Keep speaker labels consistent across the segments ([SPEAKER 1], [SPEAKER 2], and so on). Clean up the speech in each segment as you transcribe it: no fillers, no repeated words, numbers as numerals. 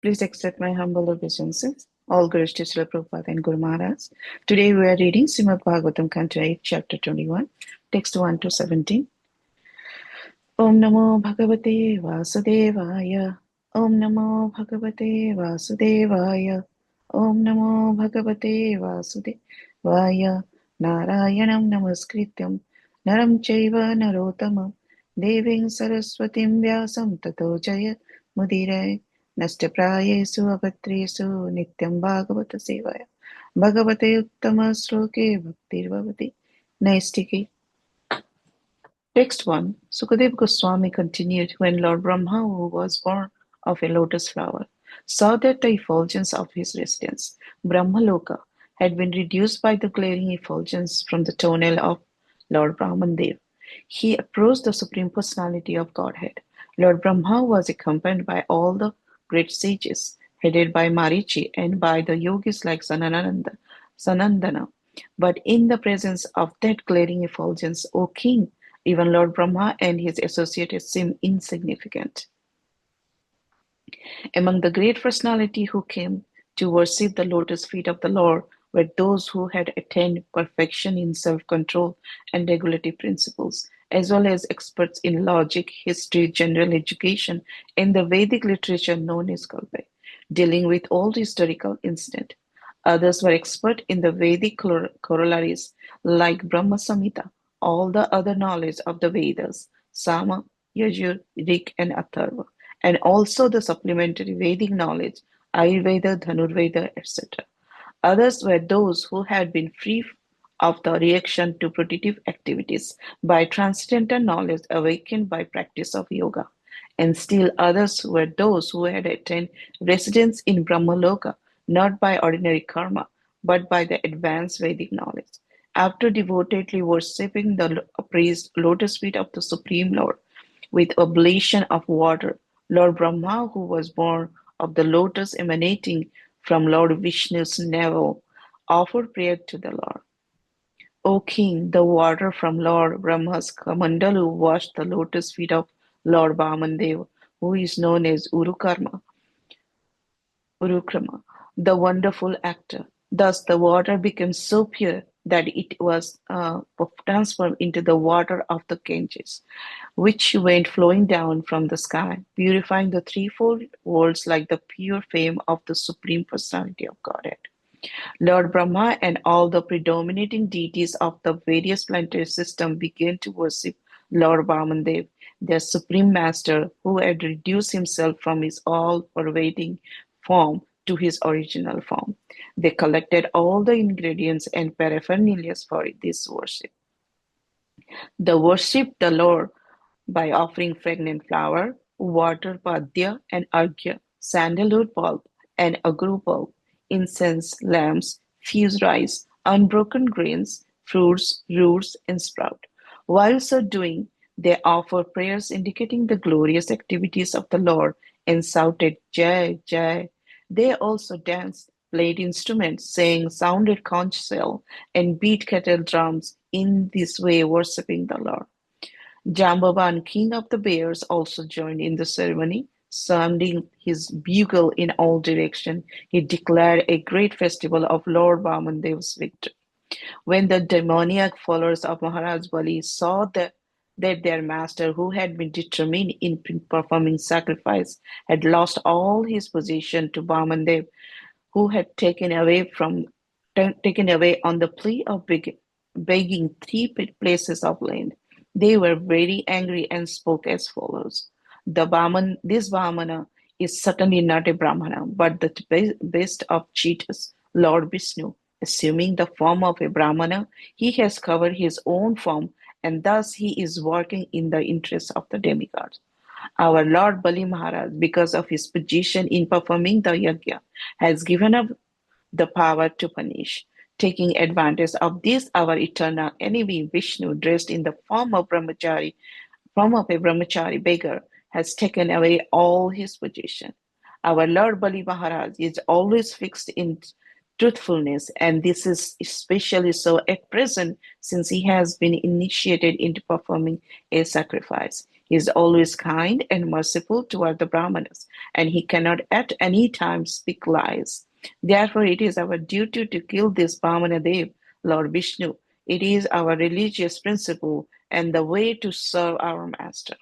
[SPEAKER 1] Please accept my humble obeisances. All glories to Srila Prabhupada and Guru Maharaj. Today we are reading Srimad Bhagavatam, Canto 8, Chapter 21, text 1 to 17. Om Namo Bhagavate Vasudevaya. Om Namo Bhagavate Vasudevaya. Om Namo Bhagavate Vasudevaya. Narayanam Namaskrityam Naram Chaiva Narotamam Deving Saraswatim Vyasam Tato Jaya Mudire Nashtaprayesu Abhatresu Nityam Bhagavata Sevaya Bhagavate Uttama Sloke Bhaktir Bhavati Naistiki. Text 1. Sukadeva Goswami continued, when Lord Brahma, who was born of a lotus flower, saw that the effulgence of his residence, Brahmaloka, had been reduced by the glaring effulgence from the tonal of Lord Brahmandev. He approached the Supreme Personality of Godhead. Lord Brahma was accompanied by all the great sages, headed by Marichi and by the yogis like Sanandana. But in the presence of that glaring effulgence, O king, even Lord Brahma and his associates seem insignificant. Among the great personality who came to worship the lotus feet of the Lord were those who had attained perfection in self-control and regulative principles, as well as experts in logic, history, general education, and the Vedic literature known as Kalpa, dealing with all historical incidents. Others were expert in the Vedic corollaries like Brahma Samhita, all the other knowledge of the Vedas, Sama, Yajur, Rik, and Atharva, and also the supplementary Vedic knowledge, Ayurveda, Dhanurveda, etc. Others were those who had been free of the reaction to productive activities by transcendental knowledge awakened by practice of yoga. And still others were those who had attained residence in Brahmaloka not by ordinary karma, but by the advanced Vedic knowledge. After devotedly worshipping the praised lotus feet of the Supreme Lord with oblation of water, Lord Brahma, who was born of the lotus emanating from Lord Vishnu's navel, offered prayer to the Lord. O king, the water from Lord Brahma's kamandalu washed the lotus feet of Lord Vamandev, who is known as Urukrama, the wonderful actor. Thus the water became so pure that it was transformed into the water of the Ganges, which went flowing down from the sky, purifying the threefold worlds like the pure fame of the Supreme Personality of Godhead. Lord Brahma and all the predominating deities of the various planetary systems began to worship Lord Vamandev, their supreme master, who had reduced himself from his all-pervading form to his original form. They collected all the ingredients and paraphernalia for this worship. They worshipped the Lord by offering fragrant flower, water, padya, and arghya, sandalwood pulp, and agru pulp, incense, lamps, fused rice, unbroken grains, fruits, roots, and sprout. While so doing, they offered prayers indicating the glorious activities of the Lord and shouted Jai, Jai. They also danced, played instruments, sang, sounded conch shell, and beat kettle drums, in this way worshipping the Lord. Jambavan, king of the bears, also joined in the ceremony. Sounding his bugle in all directions, he declared a great festival of Lord Vamandev's victory. When the demoniac followers of Maharaj Bali saw that their master, who had been determined in performing sacrifice, had lost all his possession to Vamandev, who had taken away on the plea of begging three places of land. They were very angry and spoke as follows: this Vamana is certainly not a Brahmana, but the best of cheaters, Lord Vishnu. Assuming the form of a Brahmana, he has covered his own form, and thus he is working in the interest of the demigods. Our Lord Bali Maharaj, because of his position in performing the yajna, has given up the power to punish. Taking advantage of this, our eternal enemy Vishnu, dressed in the form of a brahmachari beggar, has taken away all his possession. Our Lord Bali Maharaj is always fixed in truthfulness, and this is especially so at present since he has been initiated into performing a sacrifice. He is always kind and merciful toward the Brahmanas, and he cannot at any time speak lies. Therefore, it is our duty to kill this Brahmana Dev, Lord Vishnu. It is our religious principle and the way to serve our master.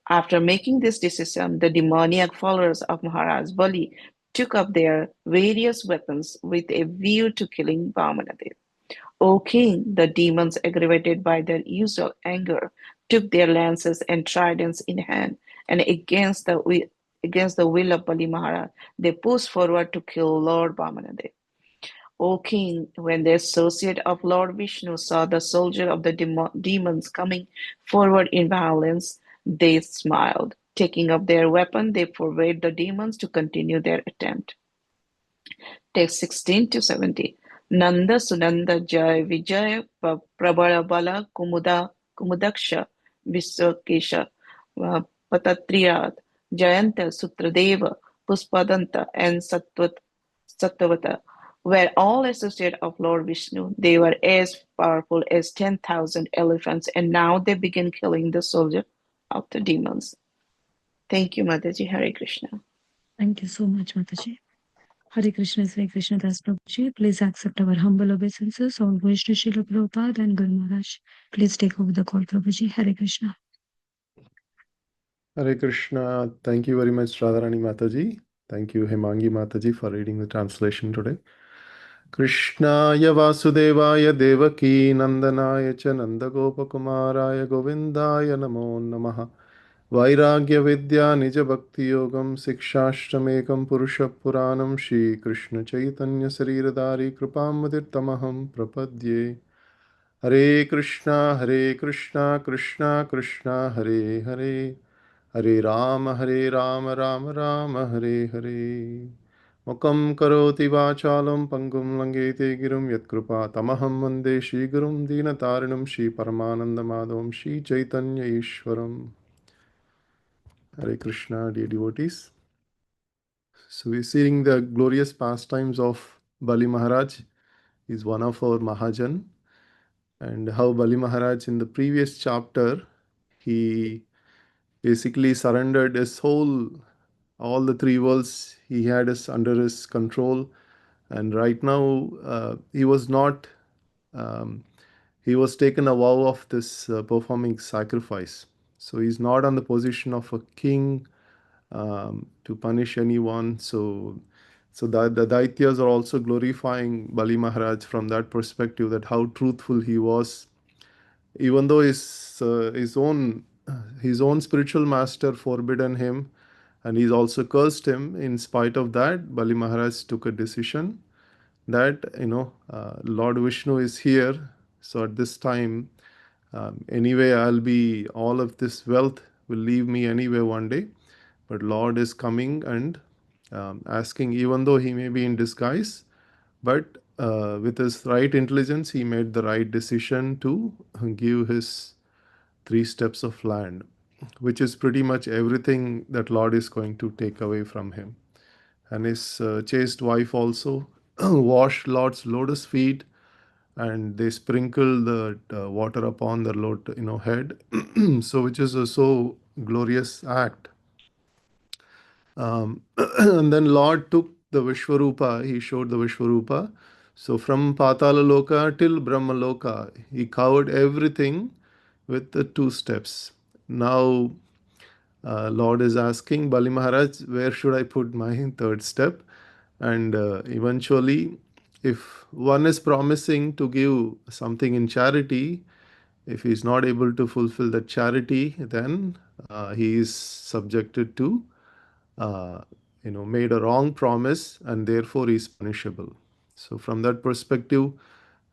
[SPEAKER 1] After making this decision, the demoniac followers of Maharaj Bali took up their various weapons with a view to killing Vamanadev. O king, the demons, aggravated by their usual anger, took their lances and tridents in hand, and against the will of Bali Maharaj, they pushed forward to kill Lord Vamanadev. O king, when the associate of Lord Vishnu saw the soldier of the demons coming forward in violence, they smiled. Taking up their weapon, they forbade the demons to continue their attempt. Text 16 to 70. Nanda Sunanda Jai Vijay Prabala Bala Kumudaksha Viswakesha Patatriyat Jayanta Sutradeva Puspadanta and Sattavata were all associates of Lord Vishnu. They were as powerful as 10,000 elephants, and now they begin killing the soldier of the demons. Thank you, Mataji. Hare Krishna.
[SPEAKER 2] Thank you so much, Mataji. Hare Krishna, Sri Krishna Das Prabhuji. Please accept our humble obeisances. All wish to Srila Prabhupada and Guru Maharaj. Please take over the call, Prabhuji. Hare Krishna.
[SPEAKER 3] Hare Krishna. Thank you very much, Radharani Mataji. Thank you, Hemangi Mataji, for reading the translation today. Krishnaya Vasudevaya Devaki Nandanaya Cha Nandagopakumaraya Govindaya Namo Namaha Vairagya Vidya Nija Bhakti Yogam Sikshashtamekam Purusha Puranam Shri Krishna Chaitanya Sariradari Kripamudirtamaham Prapadye Hare Krishna Krishna Krishna Hare Hare Hare Rama Rama Hare Hare Mukam karoti vachalam pangum langete girum yatkrupa tamaham vande Shri Gurum Dinatarinam Shri Paramananda Madhavam Shri Chaitanya Ishwaram. Hare Krishna, dear devotees. So we're seeing the glorious pastimes of Bali Maharaj. He's one of our Mahajan, and how Bali Maharaj in the previous chapter, he basically surrendered his whole, all the three worlds he had is under his control. And right now, he was not, um, he was taken a vow of this performing sacrifice. So he's not on the position of a king to punish anyone. So the Daityas are also glorifying Bali Maharaj from that perspective, that how truthful he was, even though his own spiritual master forbidden him, and he's also cursed him. In spite of that, Bali Maharaj took a decision that Lord Vishnu is here, so at this time, anyway, I'll be, all of this wealth will leave me anyway one day, but Lord is coming and asking, even though he may be in disguise, but with his right intelligence, he made the right decision to give his 3 steps of land, which is pretty much everything that Lord is going to take away from him. And his chaste wife also washed Lord's lotus feet, and they sprinkled the water upon the Lord, head. So, which is a so glorious act. And then Lord took the Vishwarupa, he showed the Vishwarupa. So from Patala Loka till Brahma Loka, he covered everything with the 2 steps. Now, Lord is asking Bali Maharaj, where should I put my third step? And eventually, if one is promising to give something in charity, if he is not able to fulfill that charity, then he is subjected to, uh, made a wrong promise, and therefore is punishable. So from that perspective,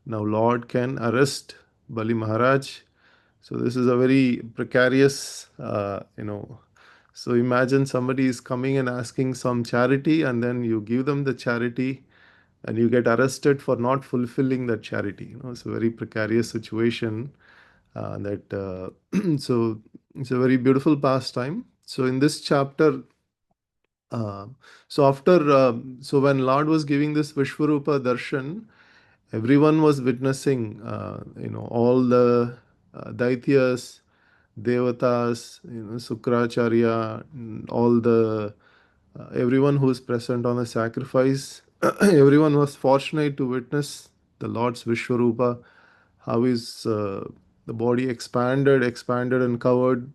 [SPEAKER 3] now Lord can arrest Bali Maharaj. So this is a very precarious, So imagine somebody is coming and asking some charity, and then you give them the charity, and you get arrested for not fulfilling that charity. It's a very precarious situation. That So it's a very beautiful pastime. So in this chapter, uh, so when Lord was giving this Vishwarupa darshan, everyone was witnessing, all the Daityas, Devatas, Sukracharya, all the everyone who is present on the sacrifice, everyone was fortunate to witness the Lord's Vishwarupa, how his the body expanded and covered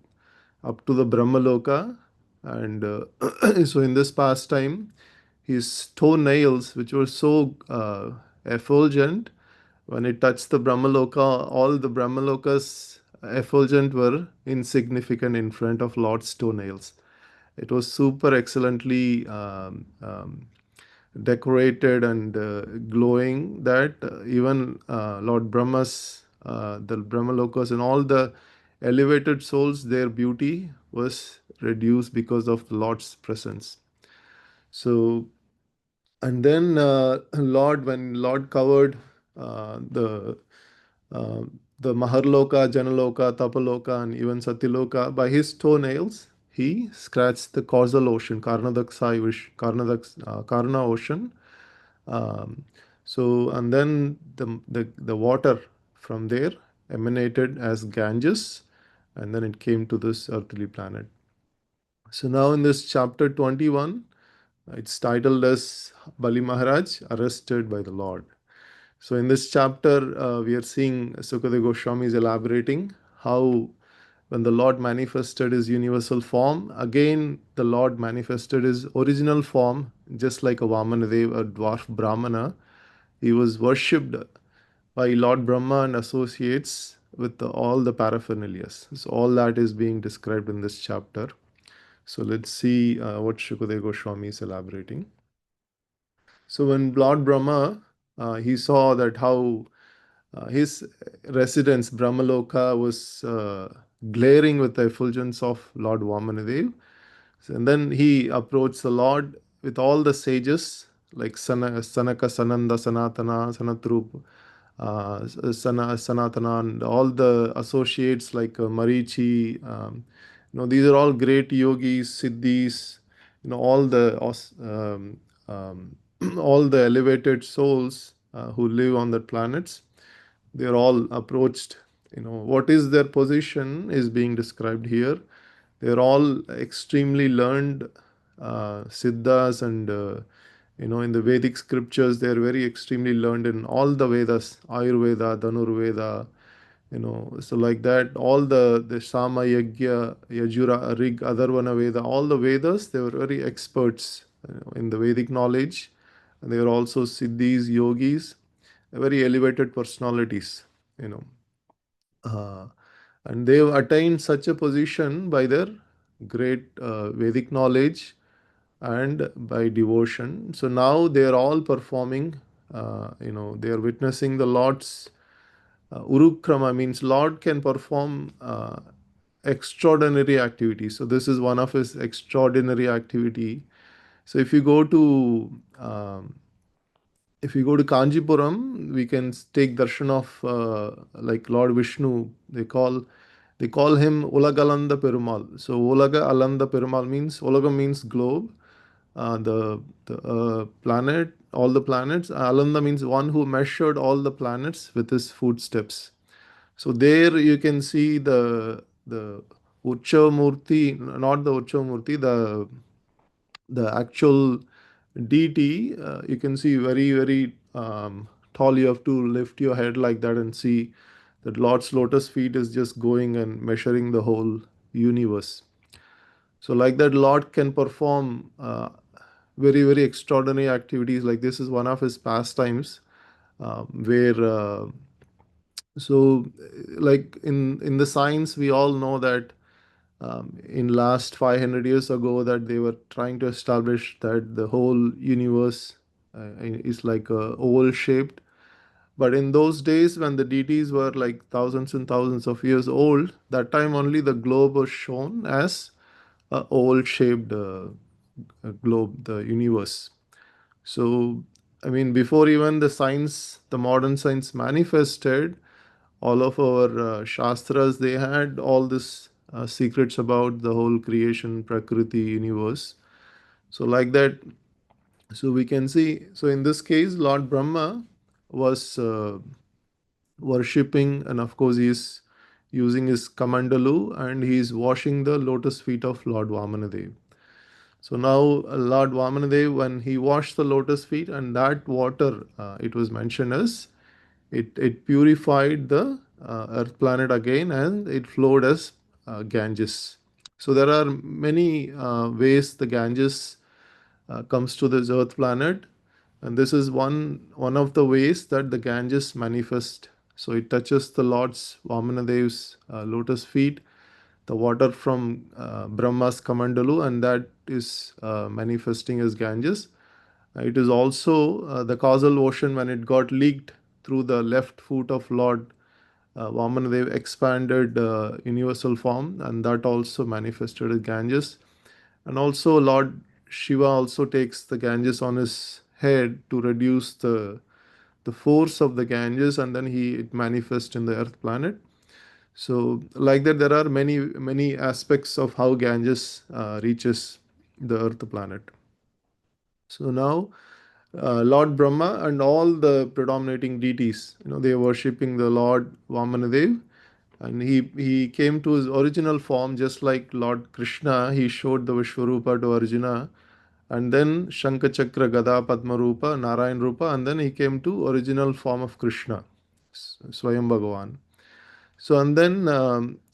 [SPEAKER 3] up to the Brahmaloka. And so in this pastime, his toenails, which were so effulgent, when it touched the Brahmaloka, all the Brahmalokas effulgent were insignificant in front of Lord's toenails. It was super excellently decorated and glowing that even Lord Brahma's, the Brahmalokas and all the elevated souls, their beauty was reduced because of the Lord's presence. So, and then when Lord covered uh, the uh, the Maharloka, Janaloka, Tapaloka, and even Satyaloka, by his toenails, he scratched the causal ocean, Karna ocean. Um, so, and then the water from there emanated as Ganges, and then it came to this earthly planet. So now in this chapter 21, it's titled as Bali Maharaj arrested by the Lord. So in this chapter, we are seeing Sukadeva Goswami is elaborating how when the Lord manifested his universal form, again the Lord manifested his original form, just like a Vamanadev, a dwarf Brahmana. He was worshipped by Lord Brahma and associates with all the paraphernalia. So all that is being described in this chapter. So let's see what Shukadeva Goswami is elaborating. So when Lord Brahma, he saw that how his residence Brahmaloka was glaring with the effulgence of Lord Vamanadev. And then he approached the Lord with all the sages like Sanaka, Sananda, Sanatana, Sanatrup, Sanatana, and all the associates like Marichi. These are all great yogis, siddhis, all the all the elevated souls who live on the planets. They are all approached. What is their position is being described here. They are all extremely learned siddhas, and in the Vedic scriptures they are very extremely learned in all the Vedas, Ayurveda, Dhanurveda, so like that, all the Sama, Yajna, Yajura, Rig, Atharvana Veda, all the Vedas, they were very experts in the Vedic knowledge. And they were also siddhis, yogis, very elevated personalities, you know. Uh, and they've attained such a position by their great Vedic knowledge and by devotion. So now they are all performing, they are witnessing the Lord's Urukrama, means Lord can perform extraordinary activities. So this is one of his extraordinary activity. So if you go to Kanjipuram, we can take darshan of like Lord Vishnu. They call him Ulagalanda Perumal. So Ulaga Alanda Perumal means Ulaga means globe, the planet, all the planets. Alanda means one who measured all the planets with his footsteps. So there you can see the Ucha Murti, not the Ucha Murti, the actual deity. You can see very very tall. You have to lift your head like that and see that Lord's lotus feet is just going and measuring the whole universe. So like that, Lord can perform very very extraordinary activities. Like this is one of his pastimes, where so like in the science we all know that in last 500 years ago that they were trying to establish that the whole universe is like oval shaped. But in those days when the deities were like thousands and thousands of years old, that time only the globe was shown as a oval shaped globe, the universe. So I mean, before even the modern science manifested, all of our shastras, they had all this secrets about the whole creation, prakriti, universe. So like that, so we can see, so in this case Lord Brahma was worshipping, and of course he is using his kamandalu, and he is washing the lotus feet of Lord Vamanadev. So now Lord Vamanadev, when he washed the lotus feet, and that water, it was mentioned as it purified the earth planet again, and it flowed as Ganges. So there are many ways the Ganges comes to this earth planet, and this is one of the ways that the Ganges manifest. So it touches the Lord's Vamanadev's lotus feet, the water from Brahma's Kamandalu, and that is manifesting as Ganges. It is also the causal ocean when it got leaked through the left foot of Lord Vamanadev expanded universal form, and that also manifested as Ganges. And also Lord Shiva also takes the Ganges on his head to reduce the force of the Ganges, and then he it manifests in the earth planet. So like that, there are many aspects of how Ganges reaches the earth planet. So now Lord Brahma and all the predominating deities, they are worshipping the Lord Vamanadev, and he came to his original form just like Lord Krishna. He showed the Vishwarupa to Arjuna, and then Shankha Chakra Gada Padma Rupa, Narayan Rupa, and then he came to original form of Krishna, Swayam Bhagavan. So and then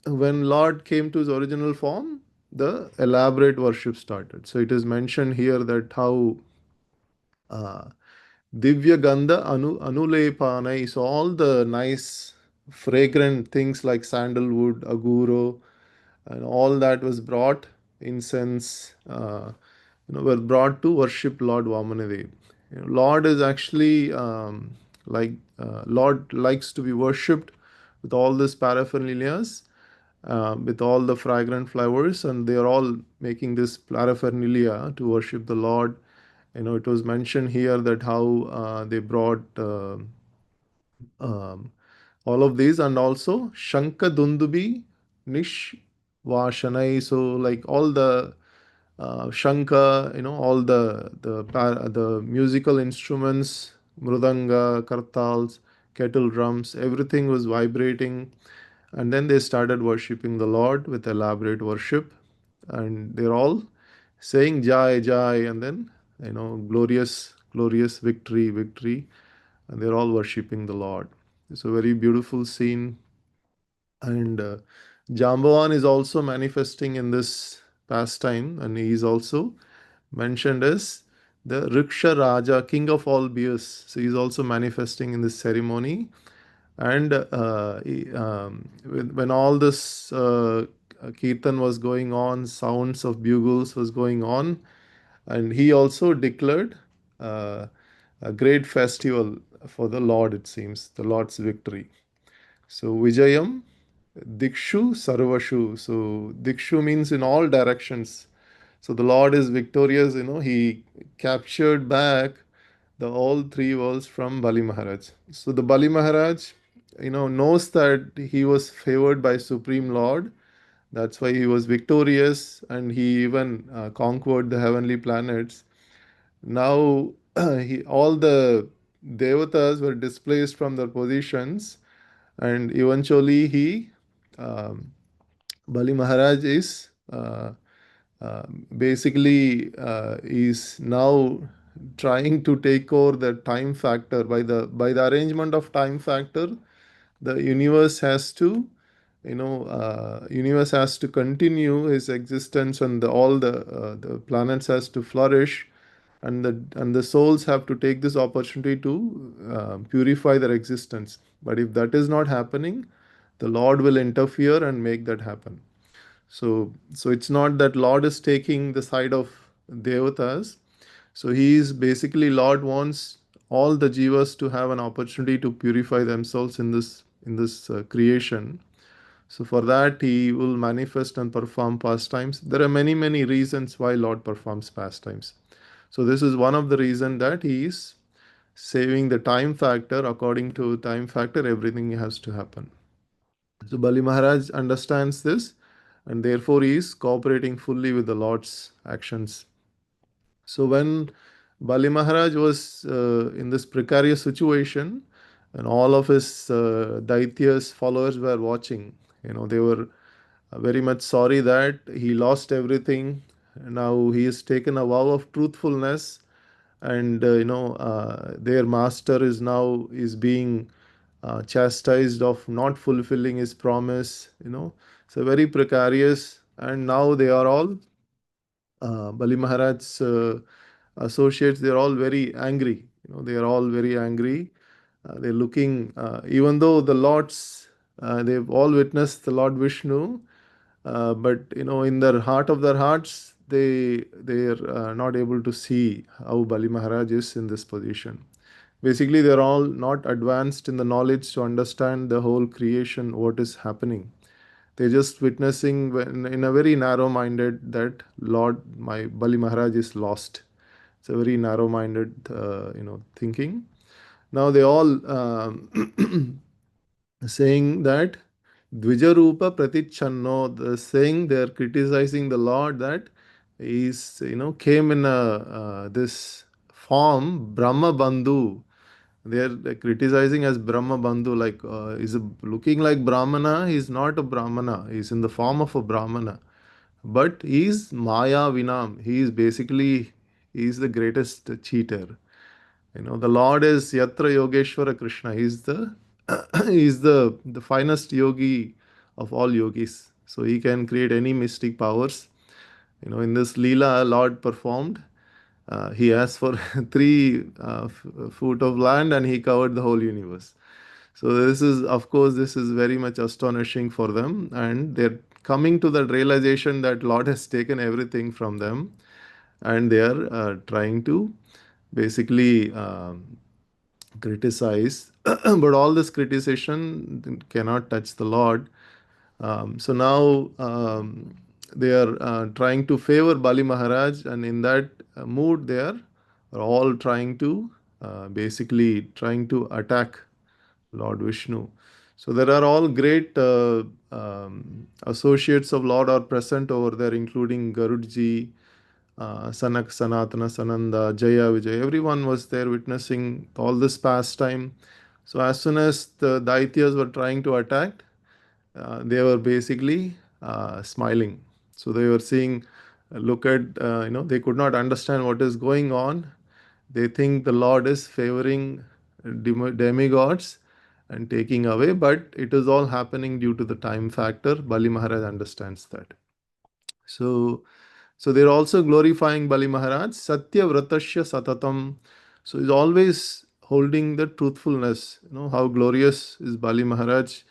[SPEAKER 3] when Lord came to his original form, the elaborate worship started. So it is mentioned here that how uh, Divya Gandha Anulepanai, so all the nice fragrant things like sandalwood, aguro, and all that was brought, incense, were brought to worship Lord Vamanadev. Lord is actually Lord likes to be worshipped with all these paraphernalias, with all the fragrant flowers, and they are all making this paraphernalia to worship the Lord. It was mentioned here that how they brought um, all of these, and also Shanka Dundubi Nish Vashanai. So like all the Shanka, all the musical instruments, mrudanga, kartals, kettle drums, everything was vibrating, and then they started worshipping the Lord with elaborate worship, and they're all saying Jai Jai, and then glorious glorious victory victory, and they're all worshipping the Lord. It's a very beautiful scene, and Jambavan is also manifesting in this pastime, and he is also mentioned as the Riksha Raja, king of all beasts. So he's also manifesting in this ceremony, and when all this kirtan was going on, sounds of bugles was going on, and he also declared uh, a great festival for the Lord, it seems, the Lord's victory. So Vijayam Dikshu Sarvashu. So Dikshu means in all directions. So the Lord is victorious, he captured back the all three worlds from Bali Maharaj. So the Bali Maharaj, knows that he was favored by Supreme Lord. That's why he was victorious, and he even conquered the heavenly planets. Now all the devatas were displaced from their positions, and eventually um, Bali Maharaj is uh, is now trying to take over the time factor. By the arrangement of time factor, the universe has to universe has to continue his existence, and all the planets has to flourish, and the souls have to take this opportunity to purify their existence. But if that is not happening, the Lord will interfere and make that happen. So it's not that Lord is taking the side of devatas. So he is basically, Lord wants all the jivas to have an opportunity to purify themselves in this creation. So for that, he will manifest and perform pastimes. There are many reasons why Lord performs pastimes. So this is one of the reason that he is saving the time factor. According to time factor, everything has to happen. So Bali Maharaj understands this, and therefore he is cooperating fully with the Lord's actions. So when Bali Maharaj was in this precarious situation, and all of his Daityas followers were watching, They were very much sorry that he lost everything. Now he has taken a vow of truthfulness, and their master is being chastised of not fulfilling his promise. So very precarious, and now they are all Bali Maharaj's associates. They're all very angry. They are all very angry. They're looking, even though the lords, they've all witnessed the Lord Vishnu, but in their heart of their hearts, they are not able to see how Bali Maharaj is in this position. Basically, they're all not advanced in the knowledge to understand the whole creation, what is happening. They're just witnessing in a very narrow-minded that Lord, my Bali Maharaj is lost. It's a very narrow-minded, thinking. Now they all saying that Dvijarupa Pratichanno, the saying they are criticizing the Lord that he's came in a this form Brahma Bandhu. They are criticizing as Brahma Bandhu, like he's looking like Brahmana. He's not a Brahmana. He's in the form of a Brahmana, but he's Maya Vinam. He's the greatest cheater. The Lord is Yatra Yogeshwara Krishna. He's the he's the finest yogi of all yogis. So he can create any mystic powers. In this Leela, Lord performed. He asked for 3 foot of land, and he covered the whole universe. So of course, this is very much astonishing for them, and they're coming to that realization that Lord has taken everything from them, and they are trying to basically criticize, but all this criticism cannot touch the Lord. So now they are trying to favor Bali Maharaj, and in that mood, they are all trying to basically trying to attack Lord Vishnu. So there are all great associates of Lord are present over there, including Garudji, Sanak, Sanatana, Sananda, Jaya, Vijay. Everyone was there witnessing all this pastime. So as soon as the Daityas were trying to attack, they were basically smiling. So they were seeing, look at, they could not understand what is going on. They think the Lord is favoring demigods and taking away, but it is all happening due to the time factor. Bali Maharaj understands that. So they're also glorifying Bali Maharaj, Satya Vratasya Satatam. So he's always holding the truthfulness. How glorious is Bali Maharaj.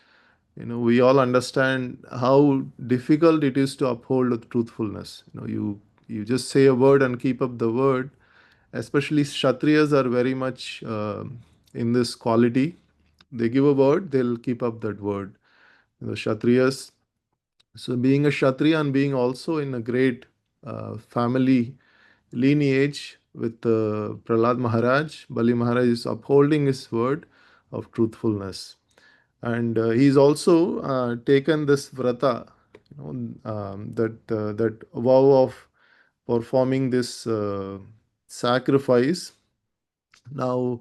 [SPEAKER 3] We all understand how difficult it is to uphold the truthfulness. You just say a word and keep up the word. Especially Kshatriyas are very much in this quality. They give a word, they'll keep up that word. Kshatriyas. So being a Kshatriya and being also in a great family lineage with Prahlad Maharaj, Bali Maharaj is upholding his word of truthfulness. And he's also taken this vrata, that vow of performing this sacrifice. Now,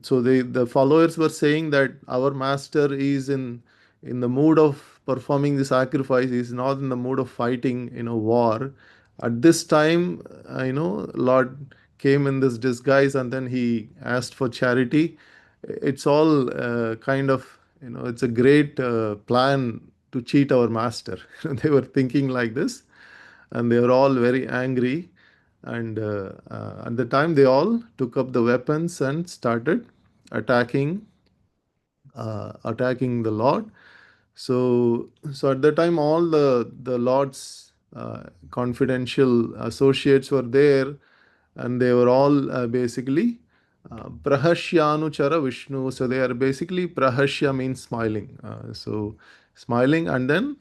[SPEAKER 3] so the followers were saying that our master is in the mood of performing the sacrifice. He is not in the mood of fighting war. At this time, Lord came in this disguise, and then he asked for charity. It's all kind of it's a great plan to cheat our master. They were thinking like this, and they were all very angry. And at the time, they all took up the weapons and started attacking attacking the Lord. So at the time, all the Lord's confidential associates were there, and they were all basically Prahashyanuchara Vishnu. So they are basically Prahashya means smiling. So smiling, and then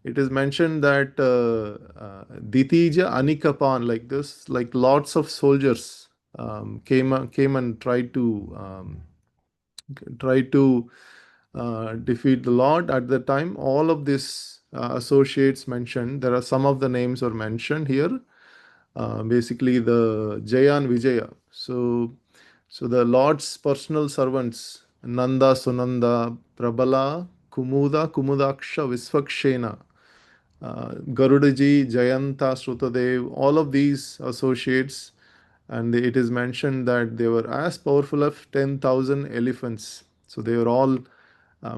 [SPEAKER 3] it is mentioned that Ditija Anikapan, like this, like lots of soldiers came and tried to defeat the Lord. At the time, all of these associates mentioned, there are some of the names are mentioned here. Basically, the Jaya and Vijaya. So the Lord's personal servants, Nanda, Sunanda, Prabala, Kumuda, Kumudaksha, Visvakshena, Garudaji, Jayanta, Srutadev, all of these associates, and it is mentioned that they were as powerful as 10,000 elephants. So they were all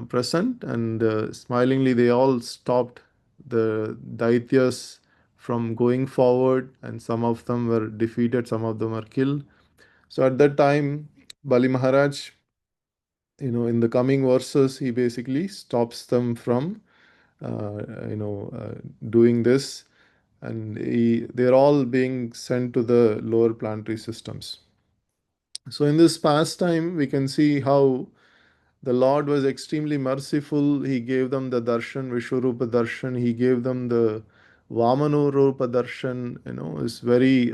[SPEAKER 3] present, and smilingly they all stopped the Daityas from going forward, and some of them were defeated, some of them were killed. So at that time, Bali Maharaj, in the coming verses, he basically stops them from, doing this, and they're all being sent to the lower planetary systems. So in this pastime, we can see how the Lord was extremely merciful. He gave them the darshan, Vishwarupa darshan. He gave them the Vamanurupa darshan. Is very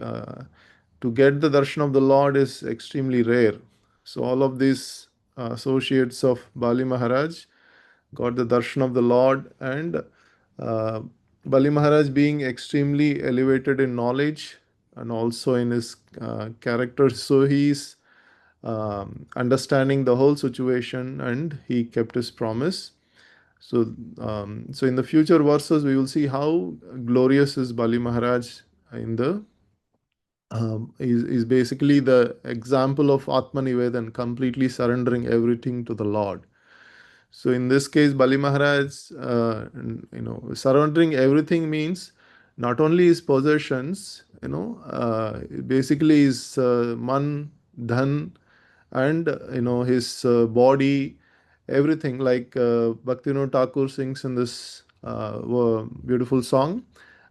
[SPEAKER 3] to get the darshan of the Lord is extremely rare. So all of these associates of Bali Maharaj got the darshan of the Lord, and uh, Bali Maharaj being extremely elevated in knowledge and also in his character, so he's understanding the whole situation, and he kept his promise. So in the future verses, we will see how glorious is Bali Maharaj in the is basically the example of Atmanivedan, completely surrendering everything to the Lord. So in this case, Bali Maharaj, surrendering everything means not only his possessions, basically his man, dhan, and his body, everything. Like Bhaktivinoda Thakur sings in this beautiful song,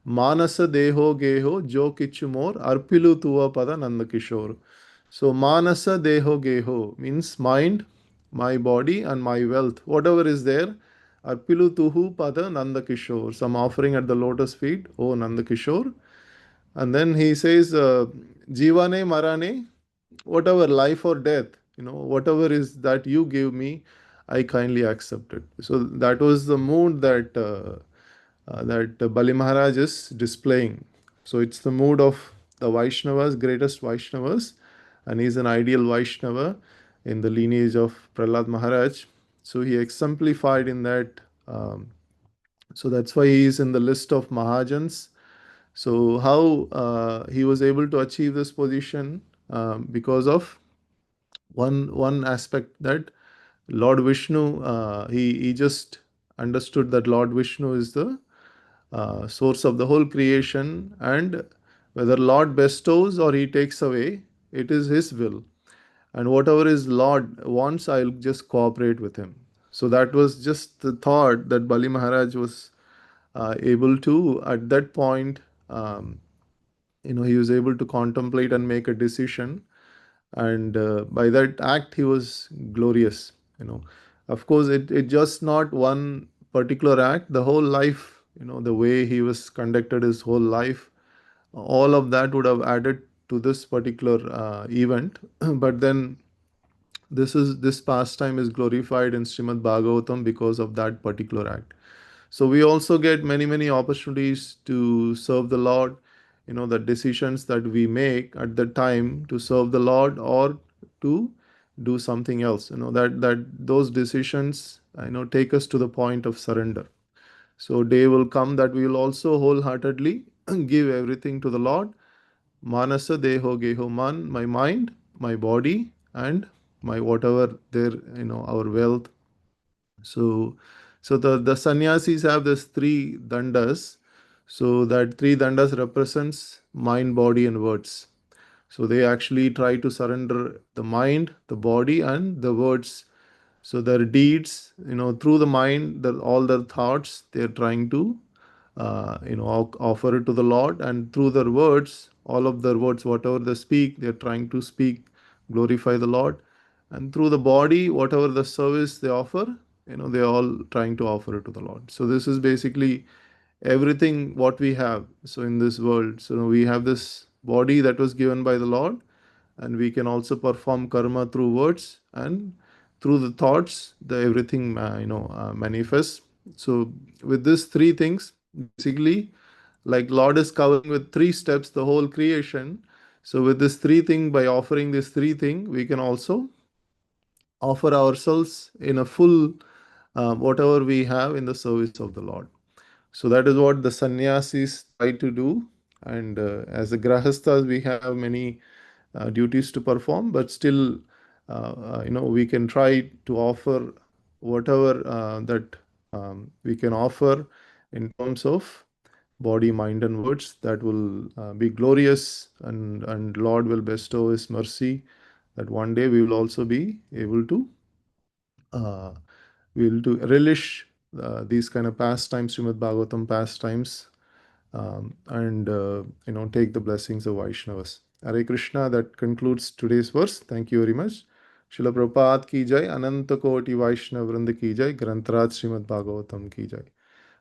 [SPEAKER 3] Manasa Deho Geho Jo Kichu More Arpilu Tuva Pada Nanda Kishore. So Manasa Deho Geho means mind, my body, and my wealth, whatever is there. Arpilu Tuhu Pada Nanda Kishore. Some offering at the lotus feet, oh Nanda Kishore. And then he says, Jivane Marane, whatever, life or death, whatever is that you give me, I kindly accept it. So that was the mood that Bali Maharaj is displaying. So it's the mood of the Vaishnavas, greatest Vaishnavas, and he's an ideal Vaishnava in the lineage of Prahlad Maharaj. So he exemplified in that. So that's why he is in the list of Mahajans. So how he was able to achieve this position, because of one aspect, that Lord Vishnu, he just understood that Lord Vishnu is the source of the whole creation, and whether Lord bestows or he takes away, it is his will. And whatever his Lord wants, I'll just cooperate with him. So that was just the thought that Bali Maharaj was able to, at that point, he was able to contemplate and make a decision, and by that act he was glorious. Of course, it just not one particular act, the whole life, the way he was conducted his whole life, all of that would have added to this particular event. But then this pastime is glorified in Srimad Bhagavatam because of that particular act. So we also get many opportunities to serve the Lord. The decisions that we make at the time to serve the Lord or to do something else, that those decisions, take us to the point of surrender. So day will come that we will also wholeheartedly give everything to the Lord. Manasa Deho Geho Man, my mind, my body, and my whatever there, our wealth. So the sannyasis have this three dandas. So that three dandas represents mind, body, and words. So they actually try to surrender the mind, the body, and the words. So their deeds, through the mind, all their thoughts, they're trying to, offer it to the Lord, and through their words, all of their words, whatever they speak, they're trying to speak, glorify the Lord, and through the body, whatever the service they offer, they're all trying to offer it to the Lord. So this is basically everything what we have. So in this world, so we have this body that was given by the Lord, and we can also perform karma through words, and through the thoughts the everything manifests. So with these three things, basically, like Lord is covering with three steps the whole creation. So with this three thing, by offering this three thing, we can also offer ourselves in a full whatever we have in the service of the Lord. So that is what the sannyasis try to do. And as the grahasthas, we have many duties to perform, but still, we can try to offer whatever that we can offer in terms of body, mind, and words, that will be glorious, and Lord will bestow His mercy. That one day we will also be able to uh, relish these kind of pastimes, Srimad Bhagavatam pastimes, and take the blessings of Vaishnavas. Hare Krishna. That concludes today's verse. Thank you very much. Srila Prabhupada ki jai, Ananta Koti Vaishnav Vrinda ki jai, Grantaraj Srimad Bhagavatam ki jai.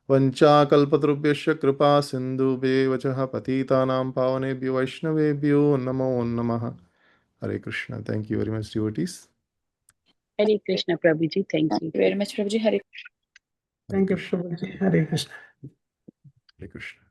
[SPEAKER 3] Vancha kalpatrubhyasya kripa sindhubhe vachaha patitanam pavanebhyo vaishnavebhyo namo namaha. Hare Krishna. Thank you very much, devotees.
[SPEAKER 4] Hare Krishna, Prabhuji. Thank you.
[SPEAKER 1] Very much, Prabhuji. Hare
[SPEAKER 5] Thank you, Prabhuji. Hare Krishna.
[SPEAKER 3] Hare Krishna.